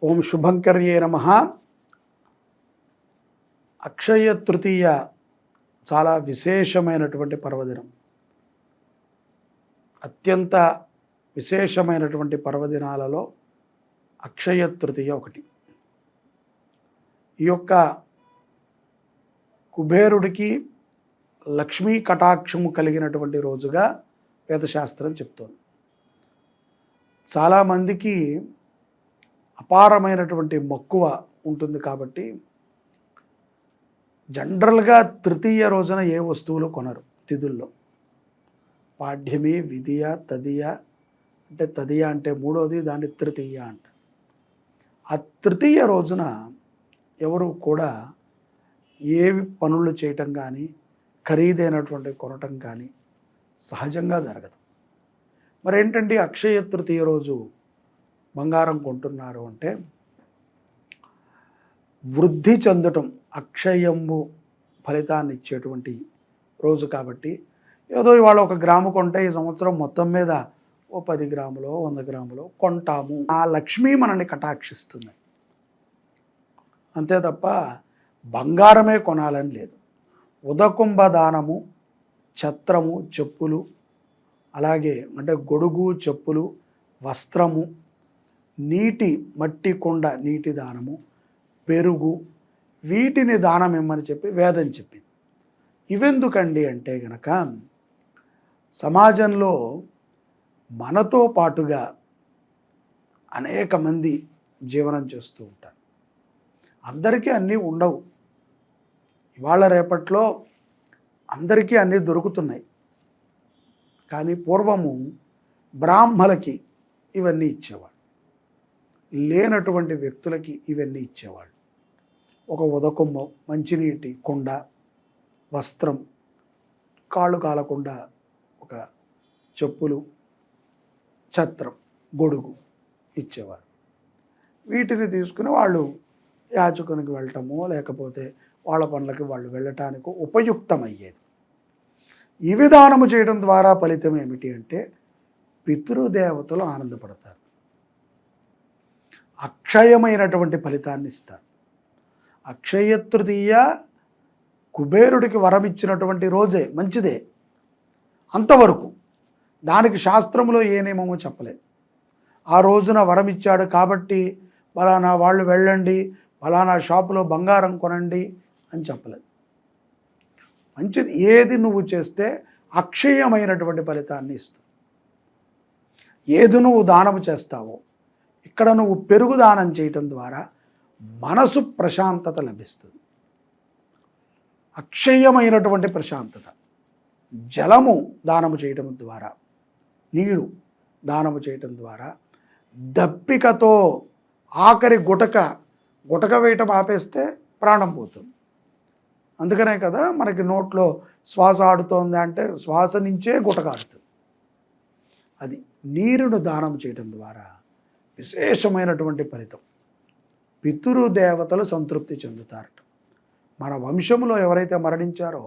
ఓం శుభంకర్యే నమః. అక్షయ తృతీయ చాలా విశేషమైనటువంటి పర్వదినం. అత్యంత విశేషమైనటువంటి పర్వదినాలలో అక్షయ తృతీయ ఒకటి. ఈ యొక్క కుబేరుడికి లక్ష్మీ కటాక్షము కలిగినటువంటి రోజుగా వేదశాస్త్రం చెప్తోంది. చాలామందికి అపారమైనటువంటి మక్కువ ఉంటుంది కాబట్టి జనరల్గా తృతీయ రోజున ఏ వస్తువులు కొనరు. తిథుల్లో పాడ్యమి, విధియ, తదియ అంటే తదియ అంటే మూడోది, దాన్ని తృతీయ అంట. ఆ తృతీయ రోజున ఎవరు కూడా ఏవి పనులు చేయటం కానీ ఖరీదైనటువంటి కొనటం కానీ సహజంగా జరగదు. మరేంటండి అక్షయ తృతీయ రోజు బంగారం కొంటున్నారు అంటే వృద్ధి చెందటం, అక్షయము ఫలితాన్ని ఇచ్చేటువంటి రోజు కాబట్టి ఏదో ఇవాళ 1 గ్రాము కొంటే ఈ సంవత్సరం మొత్తం మీద ఓ 10 గ్రాములో 100 గ్రాములో కొంటాము. ఆ లక్ష్మి మనల్ని కటాక్షిస్తుంది అంతే తప్ప బంగారమే కొనాలని లేదు. ఉదకుంభ దానము, ఛత్రము, చెప్పులు, అలాగే అంటే గొడుగు, చెప్పులు, వస్త్రము, నీటి మట్టి కుండ నీటి దానము, పెరుగు, వీటిని దానం ఇమ్మని చెప్పి వేదం చెప్పింది. ఇవెందుకండి అంటే గనక సమాజంలో మనతో పాటుగా అనేక మంది జీవనం చేస్తూ ఉంటారు. అందరికీ అన్నీ ఉండవు. ఇవాళ రేపట్లో అందరికీ అన్నీ దొరుకుతున్నాయి. కానీ పూర్వము బ్రాహ్మలకి ఇవన్నీ ఇచ్చేవాడు, లేనటువంటి వ్యక్తులకి ఇవన్నీ ఇచ్చేవాళ్ళు. ఒక ఉదకుమ్మం, మంచినీటి కుండ, వస్త్రం, కాళ్ళు కాలకుండా ఒక చెప్పులు, ఛత్రం, గొడుగు ఇచ్చేవారు. వీటిని తీసుకుని వాళ్ళు యాచకునికి వెళ్ళటమో లేకపోతే వాళ్ళ పనులకి వాళ్ళు వెళ్ళటానికి ఉపయుక్తమయ్యేది. ఈ విధానము చేయడం ద్వారా ఫలితం ఏమిటి అంటే పితృదేవతలు ఆనందపడతారు, అక్షయమైనటువంటి ఫలితాన్ని ఇస్తారు. అక్షయ తృతీయ కుబేరుడికి వరం ఇచ్చినటువంటి రోజే, మంచిదే అంతవరకు. దానికి శాస్త్రంలో ఏ నియమము చెప్పలేదు. ఆ రోజున వరం ఇచ్చాడు కాబట్టి ఫలానా వాళ్ళు వెళ్ళండి, ఫలానా షాపులో బంగారం కొనండి అని చెప్పలేదు. మంచిది, ఏది నువ్వు చేస్తే అక్షయమైనటువంటి ఫలితాన్ని ఇస్తుంది. ఏది నువ్వు దానము చేస్తావో, ఇక్కడ నువ్వు పెరుగు దానం చేయటం ద్వారా మనసు ప్రశాంతత లభిస్తుంది, అక్షయమైనటువంటి ప్రశాంతత. జలము దానము చేయటం ద్వారా, నీరు దానము చేయటం ద్వారా దప్పికతో ఆఖరి గుటక వేయటం ఆపేస్తే ప్రాణం పోతుంది. అందుకనే కదా మనకి నోట్లో శ్వాస ఆడుతోంది అంటే శ్వాస నుంచే గుటక ఆడుతుంది. అది నీరును దానం చేయటం ద్వారా విశేషమైనటువంటి ఫలితం. పితృదేవతలు సంతృప్తి చెందుతారట. మన వంశంలో ఎవరైతే మరణించారో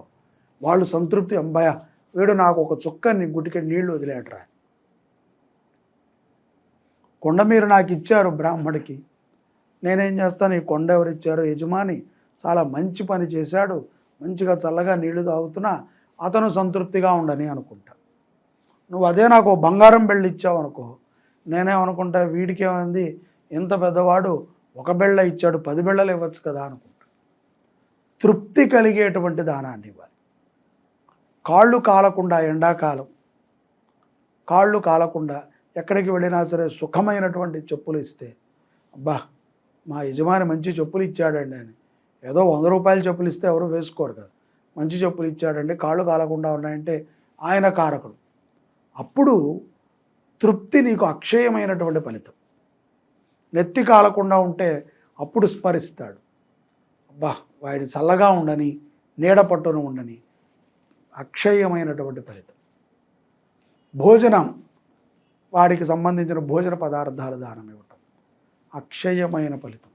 వాళ్ళు సంతృప్తి, అంబాయ వీడు నాకు ఒక చుక్కని గుటికి నీళ్లు వదిలేటరా, కొండ మీరు నాకు ఇచ్చారు బ్రాహ్మడికి, నేనేం చేస్తాను, ఈ కొండ ఎవరు ఇచ్చారో యజమాని చాలా మంచి పని చేశాడు, మంచిగా చల్లగా నీళ్లు తాగుతున్నా, అతను సంతృప్తిగా ఉండని అనుకుంటా. నువ్వు అదే నాకు బంగారం బెళ్ళ ఇచ్చావు అనుకో, నేనేమనుకుంటా, వీడికేమైంది, ఇంత పెద్దవాడు 1 బెళ్ళ ఇచ్చాడు, 10 బెళ్ళలు ఇవ్వచ్చు కదా అనుకుంటా. తృప్తి కలిగేటువంటి దానాన్ని ఇవ్వాలి. కాళ్ళు కాలకుండా, ఎండాకాలం కాళ్ళు కాలకుండా ఎక్కడికి వెళ్ళినా సరే సుఖమైనటువంటి చెప్పులు ఇస్తే, అబ్బా మా యజమాని మంచి చెప్పులు ఇచ్చాడండి అని, ఏదో 100 రూపాయల చెప్పులు ఇస్తే ఎవరు వేసుకోరు కదా, మంచి చెప్పులు ఇచ్చాడండి, కాళ్ళు కాలకుండా ఉన్నాయంటే ఆయన కారకుడు. అప్పుడు తృప్తి, నీకు అక్షయమైనటువంటి ఫలితం. నెత్తి కాలకుండా ఉంటే అప్పుడు స్మరిస్తాడు, అబ్బా వాడి చల్లగా ఉండని, నీడ పట్టున ఉండని, అక్షయమైనటువంటి ఫలితం. భోజనం, వాడికి సంబంధించిన భోజన పదార్థాలు దానం ఇవ్వటం, అక్షయమైన ఫలితం.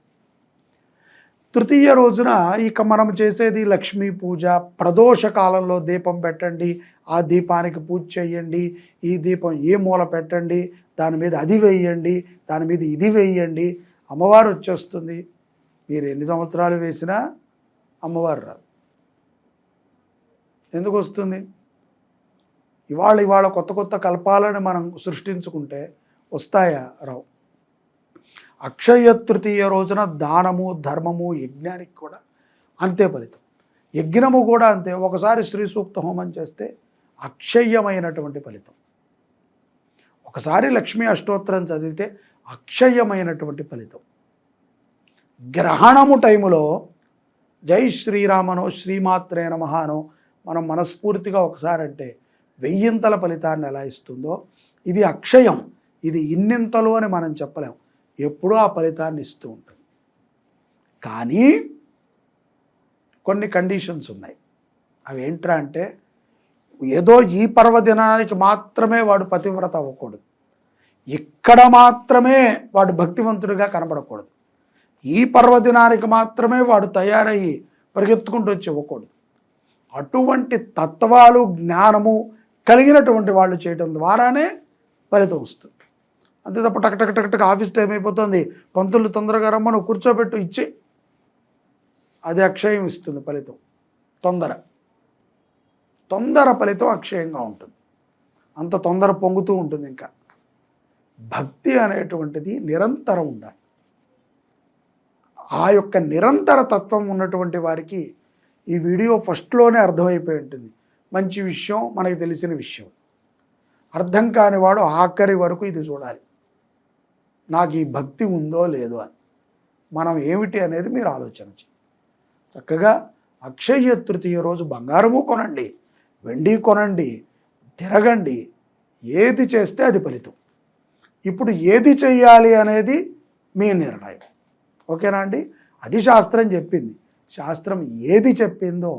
తృతీయ రోజున ఇక మనం చేసేది లక్ష్మీ పూజ. ప్రదోష కాలంలో దీపం పెట్టండి, ఆ దీపానికి పూజ చేయండి, ఈ దీపం ఏ మూల పెట్టండి, దాని మీద అది వేయండి, దాని మీద ఇది వేయండి, అమ్మవారు వచ్చేస్తుంది. మీరు ఎన్ని సంవత్సరాలు వేసినా అమ్మవారు రాదు. ఎందుకు వస్తుంది? ఇవాళ కొత్త కొత్త కల్పాలను మనం సృష్టించుకుంటే వస్తాయా? రావు. అక్షయ తృతీయ రోజున దానము, ధర్మము, యజ్ఞానికి కూడా అంతే ఫలితం. యజ్ఞము కూడా అంతే. ఒకసారి శ్రీ సూక్త హోమం చేస్తే అక్షయ్యమైనటువంటి ఫలితం. ఒకసారి లక్ష్మీ అష్టోత్తరం చదివితే అక్షయ్యమైనటువంటి ఫలితం. గ్రహణము టైములో జై శ్రీరామనో శ్రీమాత్రే నమఃనో మనం మనస్ఫూర్తిగా ఒకసారి అంటే 1000 ఫలితాన్ని ఎలా ఇస్తుందో ఇది అక్షయం, ఇది ఇన్నింతలు అని మనం చెప్పలేం. ఎప్పుడూ ఆ ఫలితాన్ని ఇస్తూ ఉంటుంది. కానీ కొన్ని కండిషన్స్ ఉన్నాయి. అవి ఏంట్రా అంటే, ఏదో ఈ పర్వదినానికి మాత్రమే వాడు పతివ్రత అవ్వకూడదు, ఇక్కడ మాత్రమే వాడు భక్తివంతుడిగా కనబడకూడదు, ఈ పర్వదినానికి మాత్రమే వాడు తయారయ్యి పరిగెత్తుకుంటూ వచ్చి ఇవ్వకూడదు. అటువంటి తత్వాలు జ్ఞానము కలిగినటువంటి వాళ్ళు చేయడం ద్వారానే ఫలితం వస్తుంది. అంతే తప్ప టక్ టక్ టక్ టక్ ఆఫీస్ టైం అయిపోతుంది, పంతులు తొందరగా రమ్మను కూర్చోబెట్టు ఇచ్చి, అది అక్షయం ఇస్తుంది ఫలితం. తొందర ఫలితం అక్షయంగా ఉంటుంది. అంత తొందర పొంగుతూ ఉంటుంది. ఇంకా భక్తి అనేటువంటిది నిరంతరం ఉండాలి. ఆ యొక్క నిరంతర తత్వం ఉన్నటువంటి వారికి ఈ వీడియో ఫస్ట్లోనే అర్థమైపోయి ఉంటుంది. మంచి విషయం, మనకి తెలిసిన విషయం. అర్థం కానివాడు ఆఖరి వరకు ఇది చూడాలి. నాకు ఈ భక్తి ఉందో లేదో అని. మనం ఏమిటి అనేది మీరు ఆలోచన చేయండి. చక్కగా అక్షయ తృతీయ రోజు బంగారము కొనండి, వెండి కొనండి, తిరగండి. ఏది చేస్తే అది ఫలితం. ఇప్పుడు ఏది చెయ్యాలి అనేది మీ నిర్ణయం. ఓకేనా అండి? అది శాస్త్రం చెప్పింది. శాస్త్రం ఏది చెప్పిందో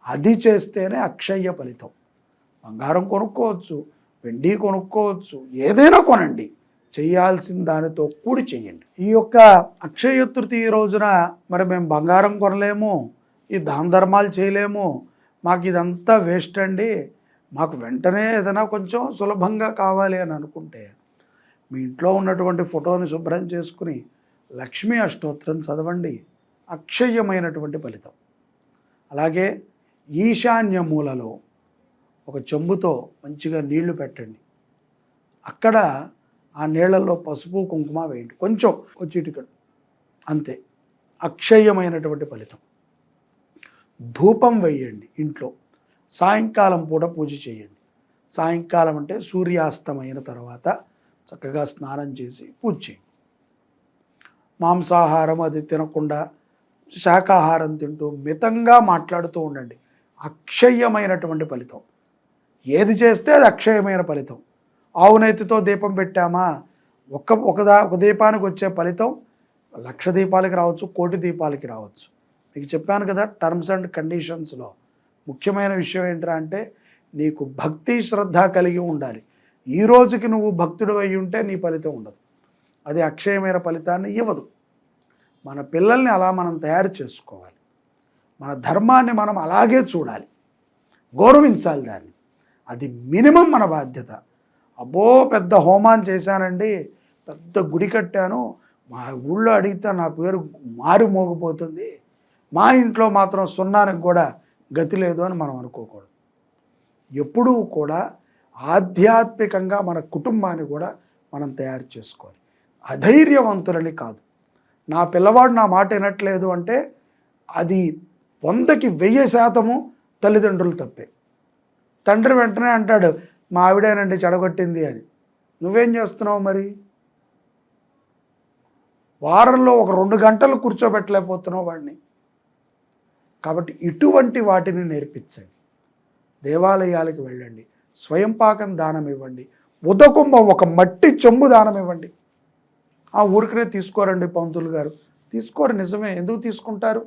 అది చేస్తేనే అక్షయ ఫలితం. బంగారం కొనుక్కోవచ్చు, వెండి కొనుక్కోవచ్చు, ఏదైనా కొనండి. చేయాల్సిన దానితో కూడి చెయ్యండి. ఈ యొక్క అక్షయ తృతీయ రోజున మరి మేము బంగారం కొనలేము, ఈ దాన ధర్మాలు చేయలేము, మాకు ఇదంతా వేస్ట్ అండి, మాకు వెంటనే ఏదైనా కొంచెం సులభంగా కావాలి అని అనుకుంటే మీ ఇంట్లో ఉన్నటువంటి ఫోటోని శుభ్రం చేసుకుని లక్ష్మీ అష్టోత్తరం చదవండి. అక్షయమైనటువంటి ఫలితం. అలాగే ఈశాన్య మూలలో ఒక చెంబుతో మంచిగా నీళ్లు పెట్టండి. అక్కడ ఆ నీళ్లలో పసుపు కుంకుమ వేయండి, కొంచెం చిటికెడు, అంతే. అక్షయమైనటువంటి ఫలితం. ధూపం వేయండి ఇంట్లో. సాయంకాలం పూట పూజ చేయండి. సాయంకాలం అంటే సూర్యాస్తమైన తర్వాత చక్కగా స్నానం చేసి పూజ చేయండి. మాంసాహారం అది తినకుండా శాకాహారం తింటూ మితంగా మాట్లాడుతూ ఉండండి. అక్షయమైనటువంటి ఫలితం. ఏది చేస్తే అది అక్షయమైన ఫలితం. ఆవునేతితో దీపం పెట్టామా, ఒక దీపానికి వచ్చే ఫలితం 1,00,000 దీపాలకి రావచ్చు, 1,00,000 దీపాలకి రావచ్చు. మీకు చెప్పాను కదా, టర్మ్స్ అండ్ కండిషన్స్లో ముఖ్యమైన విషయం ఏంట్రా అంటే నీకు భక్తి శ్రద్ధ కలిగి ఉండాలి. ఈ రోజుకి నువ్వు భక్తుడు అయి ఉంటే నీ ఫలితం ఉండదు, అది అక్షయమైన ఫలితాన్ని ఇవ్వదు. మన పిల్లల్ని అలా మనం తయారు చేసుకోవాలి. మన ధర్మాన్ని మనం అలాగే చూడాలి, గౌరవించాలి దాన్ని. అది మినిమం మన బాధ్యత. అబ్బో పెద్ద హోమాన్ని చేశానండి, పెద్ద గుడి కట్టాను, మా ఊళ్ళో అడిగితే నా పేరు మారు మోగిపోతుంది, మా ఇంట్లో మాత్రం సున్నానికి కూడా గతి లేదు అని మనం అనుకోకూడదు. ఎప్పుడూ కూడా ఆధ్యాత్మికంగా మన కుటుంబాన్ని కూడా మనం తయారు చేసుకోవాలి. అధైర్యవంతులని కాదు. నా పిల్లవాడు నా మాట వినట్లేదు అంటే అది 100కి 1000% తల్లిదండ్రులు తప్పే. తండ్రి వెంటనే అంటాడు మా ఆవిడేనండి చెడగొట్టింది అని. నువ్వేం చేస్తున్నావు మరి? వారంలో ఒక 2 గంటలు కూర్చోబెట్టలేకపోతున్నావు వాడిని. కాబట్టి ఇటువంటి వాటిని నేర్పించండి. దేవాలయాలకు వెళ్ళండి, స్వయం పాకం దానం ఇవ్వండి, ఉదకుంభం ఒక మట్టి చెంబు దానం ఇవ్వండి. ఆ ఊరికనే తీసుకోరండి పంతులు గారు, తీసుకోరు. నిజమే, ఎందుకు తీసుకుంటారు?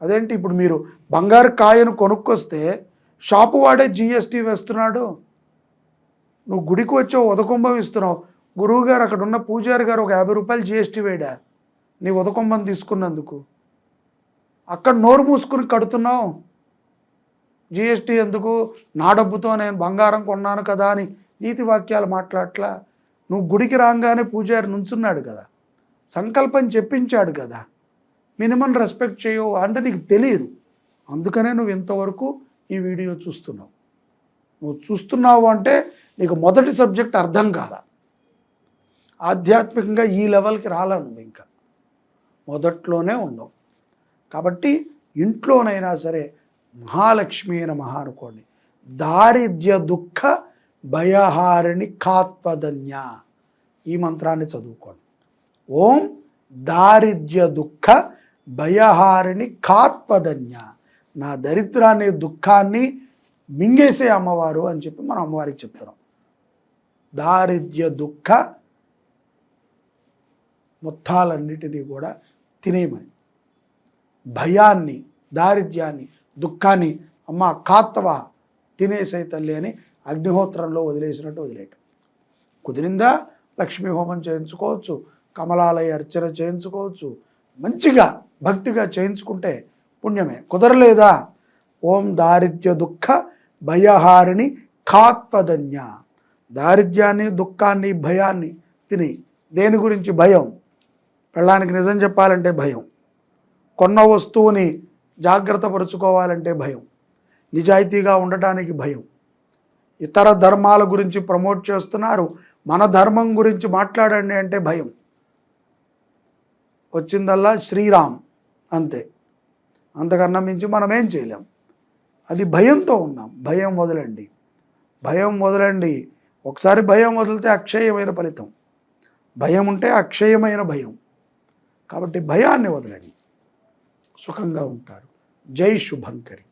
అదేంటి, ఇప్పుడు మీరు బంగారు కాయను కొనుక్కొస్తే షాపు వాడే జిఎస్టీ వేస్తున్నాడు, నువ్వు గుడికి వచ్చి ఉదకుంభం ఇస్తున్నావు, గురువుగారు అక్కడ ఉన్న పూజారి గారు ఒక 50 రూపాయలు జిఎస్టీ వేయడా నీ ఉదకుంభం తీసుకున్నందుకు? అక్కడ నోరు మూసుకుని కడుతున్నావు. జిఎస్టీ ఎందుకు, నా డబ్బుతో నేను బంగారం కొన్నాను కదా అని నీతి వాక్యాలు మాట్లాడట్లా. నువ్వు గుడికి రాగానే పూజారి నుంచున్నాడు కదా, సంకల్పం చెప్పించాడు కదా, మినిమం రెస్పెక్ట్ చేయవు అంటే నీకు తెలియదు. అందుకనే నువ్వు ఇంతవరకు ఈ వీడియో చూస్తున్నావు. నువ్వు చూస్తున్నావు అంటే నీకు మొదటి సబ్జెక్ట్ అర్థం కాల, ఆధ్యాత్మికంగా ఈ లెవెల్కి రాలా, నువ్వు ఇంకా మొదట్లోనే ఉన్నావు. కాబట్టి ఇంట్లోనైనా సరే మహాలక్ష్మి నమః అనుకోండి. దారిద్ర్య దుఃఖ భయహారిణి కాత్వదన్య ఈ మంత్రాన్ని చదువుకోండి. ఓం దారిద్ర్య దుఃఖ భయహారిణి కాత్వదన్య, నా దరిద్రాన్ని దుఃఖాన్ని మింగేసే అమ్మవారు అని చెప్పి మనం అమ్మవారికి చెప్తున్నాం. దారిద్ర్య దుఃఖ మొత్తాలన్నిటినీ కూడా తినేయమని, భయాన్ని దారిద్ర్యాన్ని దుఃఖాన్ని అమ్మ కాత్వ తినేసే తల్లి అని అగ్నిహోత్రంలో వదిలేసినట్టు వదిలేయటం. కుదిరిందా లక్ష్మీ హోమం చేయించుకోవచ్చు, కమలాలయ అర్చన చేయించుకోవచ్చు, మంచిగా భక్తిగా చేయించుకుంటే పుణ్యమే. కుదరలేదా ఓం దారిద్ర్య దుఃఖ భయహారిణి కాత్వదన్య, దారిద్ర్యాన్ని దుఃఖాన్ని భయాన్ని తిని. దేని గురించి భయం? పెళ్ళానికి నిజం చెప్పాలంటే భయం, కొన్న వస్తువుని జాగ్రత్త పరుచుకోవాలంటే భయం, నిజాయితీగా ఉండటానికి భయం. ఇతర ధర్మాల గురించి ప్రమోట్ చేస్తున్నారు, మన ధర్మం గురించి మాట్లాడండి అంటే భయం. వచ్చిందల్లా శ్రీరామ్ అంతే, అంతకన్నా మించి మనం ఏం చేయలేం. అది భయంతో ఉన్నాం. భయం వదలండి, భయం వదలండి. ఒకసారి భయం వదిలితే అక్షయమైన ఫలితం. భయం ఉంటే అక్షయమైన భయం. కాబట్టి భయాన్ని వదలండి, సుఖంగా ఉంటారు. జై శుభంకరి.